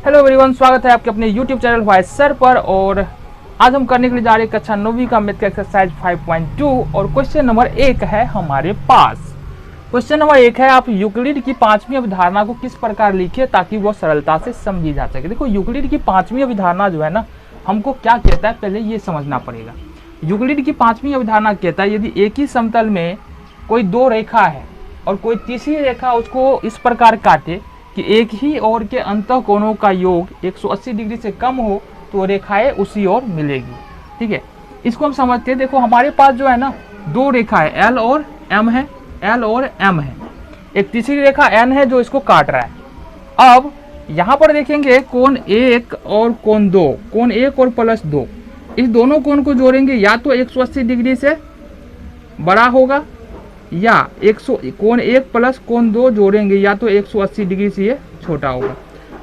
Hello everyone, स्वागत है आपके अपने यूट्यूब चैनल वाइस सर पर। और आज हम करने के लिए जा रहे हैं कक्षा 9वीं का मैथ का एक्सरसाइज 5.2 और क्वेश्चन नंबर 1 है हमारे पास। क्वेश्चन नंबर 1 है, आप यूक्लिड की पांचवी अवधारणा को किस प्रकार लिखे ताकि वो सरलता से समझी जा सके। देखो, यूक्लिड की पांचवी अवधारणा जो है ना, हमको क्या कहता है पहले ये समझना पड़ेगा। यूक्लिड की पांचवी अवधारणा कहता है, यदि एक ही समतल में कोई दो रेखा है और कोई तीसरी रेखा उसको इस प्रकार काटे कि एक ही ओर के अंतः कोणों का योग 180 डिग्री से कम हो तो रेखाएं उसी ओर मिलेगी। ठीक है, इसको हम समझते हैं। देखो, हमारे पास जो है ना दो रेखा है, एल और एम है, एल और एम है। एक तीसरी रेखा एन है जो इसको काट रहा है। अब यहाँ पर देखेंगे कोण 1 और कोण 2, कोण 1 और प्लस 2, इस दोनों कोण को जोड़ेंगे या तो 180 डिग्री से बड़ा होगा या कोण 1 प्लस कोण 2 जोड़ेंगे या तो 180 डिग्री से ये छोटा होगा।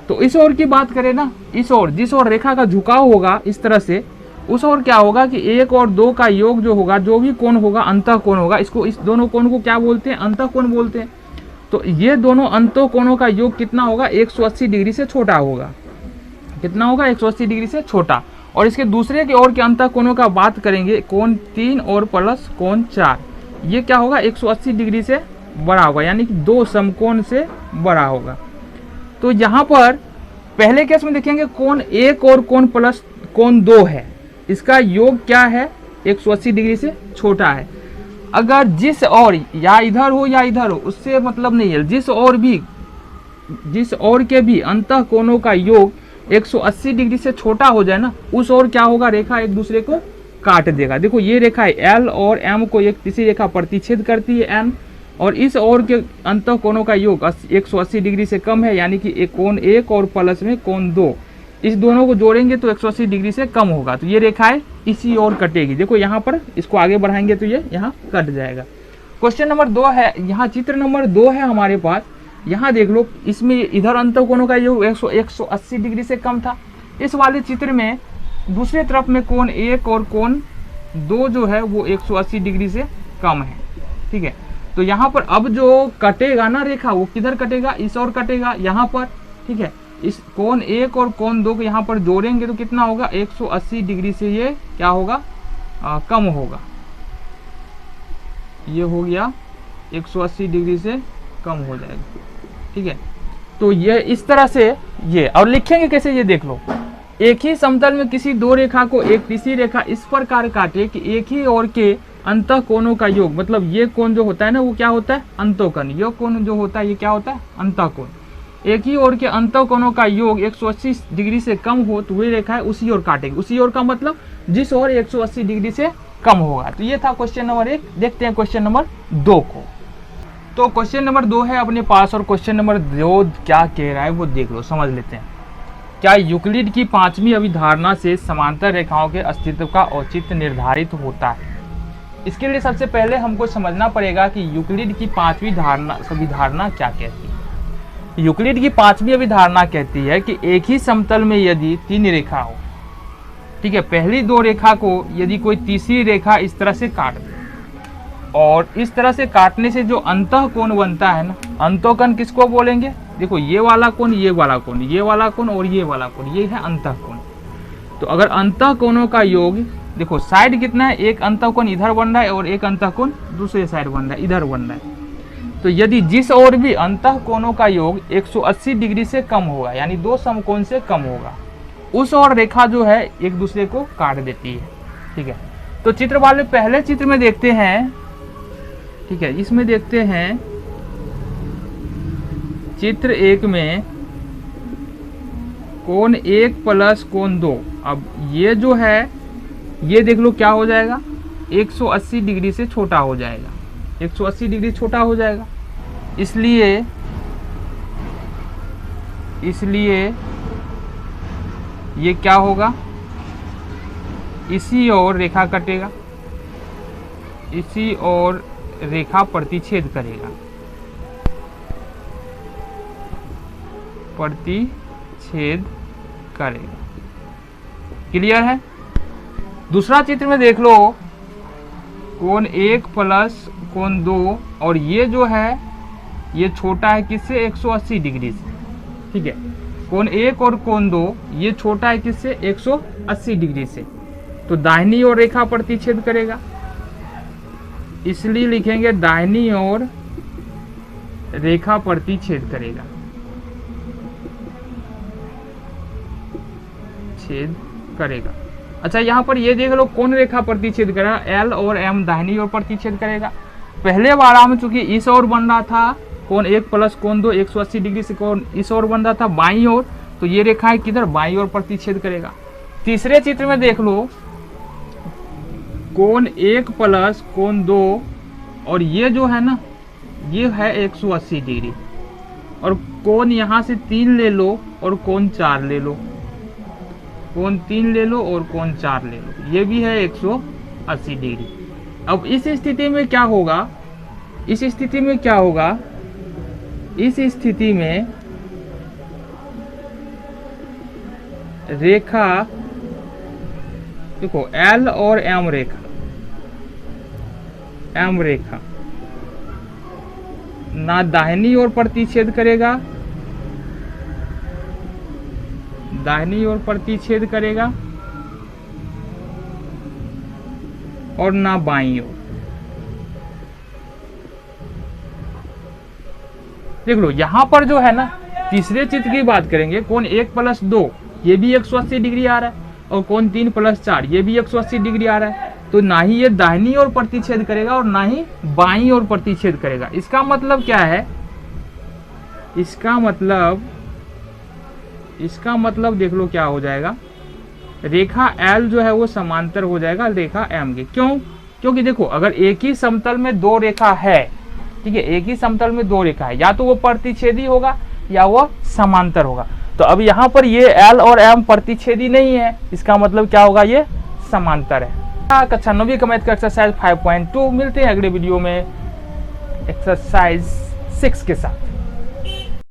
तो इस ओर की बात करें ना, इस ओर जिस ओर रेखा का झुकाव होगा इस तरह से, उस ओर क्या होगा कि 1 और 2 का योग जो होगा, जो भी कोण होगा अंतः कोण होगा, इसको इस दोनों कोण को क्या बोलते हैं? अंतः कोण बोलते हैं। तो ये दोनों अंतः कोणों का योग कितना होगा? 180 डिग्री से छोटा होगा। कितना होगा? 180 डिग्री से छोटा। और इसके दूसरे की ओर के अंतः कोणों का बात करेंगे, कोण 3 और प्लस कोण 4, ये क्या होगा? 180 डिग्री से बड़ा होगा, यानी कि दो समकोण से बड़ा होगा। तो यहाँ पर पहले केस में देखेंगे कोण 1 और कोण प्लस कोण 2 है, इसका योग क्या है? 180 डिग्री से छोटा है। अगर जिस और या इधर हो या इधर हो उससे मतलब नहीं है, जिस और के भी अंतः कोणों का योग 180 डिग्री से छोटा हो जाए ना, उस और क्या होगा? रेखा एक दूसरे को काट देगा। देखो, ये रेखा है एल और एम को एक तीसरी रेखा प्रतिच्छेद करती है एन, और इस ओर के अंतः कोणों का योग 180 डिग्री से कम है, यानी कि एक कोण 1 और प्लस में कोण 2, इस दोनों को जोड़ेंगे तो 180 डिग्री से कम होगा। तो ये रेखाएं इसी ओर कटेगी। देखो, यहाँ पर इसको आगे बढ़ाएंगे तो ये यहाँ कट जाएगा। क्वेश्चन नंबर 2 है, यहाँ चित्र नंबर 2 है हमारे पास। यहाँ देख लो, इसमें इधर अंतः कोणों का योग 180 डिग्री से कम था। इस वाले चित्र में दूसरी तरफ में कोण 1 और कोण 2 जो है वो 180 डिग्री से कम है। ठीक है, तो यहाँ पर अब जो कटेगा ना रेखा, वो किधर कटेगा? इस ओर कटेगा, यहाँ पर। ठीक है, इस कोण 1 और कोण 2 को यहाँ पर जोड़ेंगे तो कितना होगा? 180 डिग्री से ये क्या होगा? कम होगा। ये हो गया 180 डिग्री से कम हो जाएगा। ठीक है, तो ये इस तरह से ये, और लिखेंगे कैसे ये देख लो। एक ही समतल में किसी दो रेखा को एक तीसरी रेखा इस प्रकार काटे कि एक ही ओर के अंतः कोणों का योग, मतलब ये कोण जो होता है ना वो क्या होता है? अंतःकोण। ये कोण जो होता है ये क्या होता है? अंतःकोण। एक ही ओर के अंतः कोणों का योग 180 डिग्री से कम हो तो वही रेखा है उसी ओर काटेगी। उसी ओर का मतलब जिस ओर 180 डिग्री से कम होगा। तो ये था क्वेश्चन नंबर 1। देखते हैं क्वेश्चन नंबर 2 को। तो क्वेश्चन नंबर 2 है अपने पास, और क्वेश्चन नंबर 2 क्या कह रहा है वो देख लो, समझ लेते हैं। क्या यूक्लिड की पांचवी अभिधारणा से समांतर रेखाओं के अस्तित्व का औचित्य निर्धारित होता है? इसके लिए सबसे पहले हमको समझना पड़ेगा कि यूक्लिड की पांचवी अभिधारणा क्या कहती है। यूक्लिड की पांचवी अभिधारणा कहती है कि एक ही समतल में यदि 3 रेखा हो, ठीक है, पहली 2 रेखा को यदि कोई तीसरी रेखा इस तरह से काट दे, और इस तरह से काटने से जो अंतः कोण बनता है ना, अंतःकोण किसको बोलेंगे? देखो, ये वाला कोण, ये वाला कोण, ये वाला कोण और ये वाला कोण, ये है अंतःकोण। तो अगर अंतःकोणों का योग, देखो साइड कितना है? एक अंतःकोण इधर बन रहा है और एक अंतःकोण दूसरे साइड बन रहा है, इधर बन रहा है। तो यदि जिस ओर भी अंतःकोणों का योग 180 डिग्री से कम होगा, यानी दो समकोण से कम होगा, उस ओर रेखा जो है एक दूसरे को काट देती है। ठीक है, तो चित्र वाले पहले चित्र में देखते हैं। ठीक है, इसमें देखते हैं चित्र 1 में कोण 1 प्लस कोण 2। अब ये जो है ये देख लो क्या हो जाएगा? 180 डिग्री से छोटा हो जाएगा। 180 डिग्री छोटा हो जाएगा, इसलिए ये क्या होगा? इसी ओर रेखा कटेगा, इसी ओर रेखा प्रतिच्छेद करेगा, प्रतिच्छेद करेगा। क्लियर है? दूसरा चित्र में देख लो, कोण 1 प्लस कोण 2, और ये जो है ये छोटा है किससे? 180 डिग्री से। ठीक है, कोण 1 और कोण 2 ये छोटा है किससे, 180 डिग्री से, तो दाहिनी ओर रेखा प्रतिच्छेद करेगा, इसलिए लिखेंगे दाहिनी ओर रेखा प्रतिच्छेद करेगा, छेद करेगा। अच्छा यहाँ पर ये देख लो कौन रेखा प्रतिच्छेद करेगा, एल और एम दाहिनी ओर प्रतिच्छेद करेगा। पहले वाला में चूंकि इस ओर बन रहा था कोण 1 प्लस कोण 2 180 डिग्री से, कोण इस ओर बन रहा था बाईं ओर, तो ये रेखा किधर, बाईं ओर प्रतिच्छेद करेगा। तीसरे चित्र में देख लो कोण 1 प्लस कोण 2 और ये जो है ना ये है 180 डिग्री, और कोण यहाँ से 3 ले लो और कोण 4 ले लो, कोण 3 ले लो और कोण 4 ले लो, ये भी है 180 डिग्री। अब इस स्थिति में क्या होगा, इस स्थिति में क्या होगा, इस स्थिति में रेखा देखो एल और एम रेखा, एम रेखा ना दाहिनी ओर प्रतिच्छेद करेगा, दाहिनी ओर प्रतिच्छेद करेगा और ना बाईं ओर। देख लो यहां पर जो है ना तीसरे चित्र की बात करेंगे, कोण 1 प्लस 2 ये भी 180 डिग्री आ रहा है, और कोण 3 प्लस 4 ये भी 180 डिग्री आ रहा है, तो ना ही ये दाहिनी ओर प्रतिच्छेद करेगा और ना ही बाईं ओर प्रतिच्छेद करेगा। इसका मतलब क्या है, इसका मतलब देख लो क्या हो जाएगा, रेखा एल जो है वो समांतर हो जाएगा रेखा एम के। क्यों, क्योंकि देखो अगर एक ही समतल में दो रेखा है, ठीक है, एक ही समतल में दो रेखा है, या तो वो प्रतिच्छेदी होगा या वो समांतर होगा। तो अब यहाँ पर ये एल और एम प्रतिच्छेदी नहीं है, इसका मतलब क्या होगा, ये समांतर है। कक्षा 9वीं का मैथ का एक्सरसाइज 5.2 मिलते हैं अगले वीडियो में एक्सरसाइज 6 के साथ।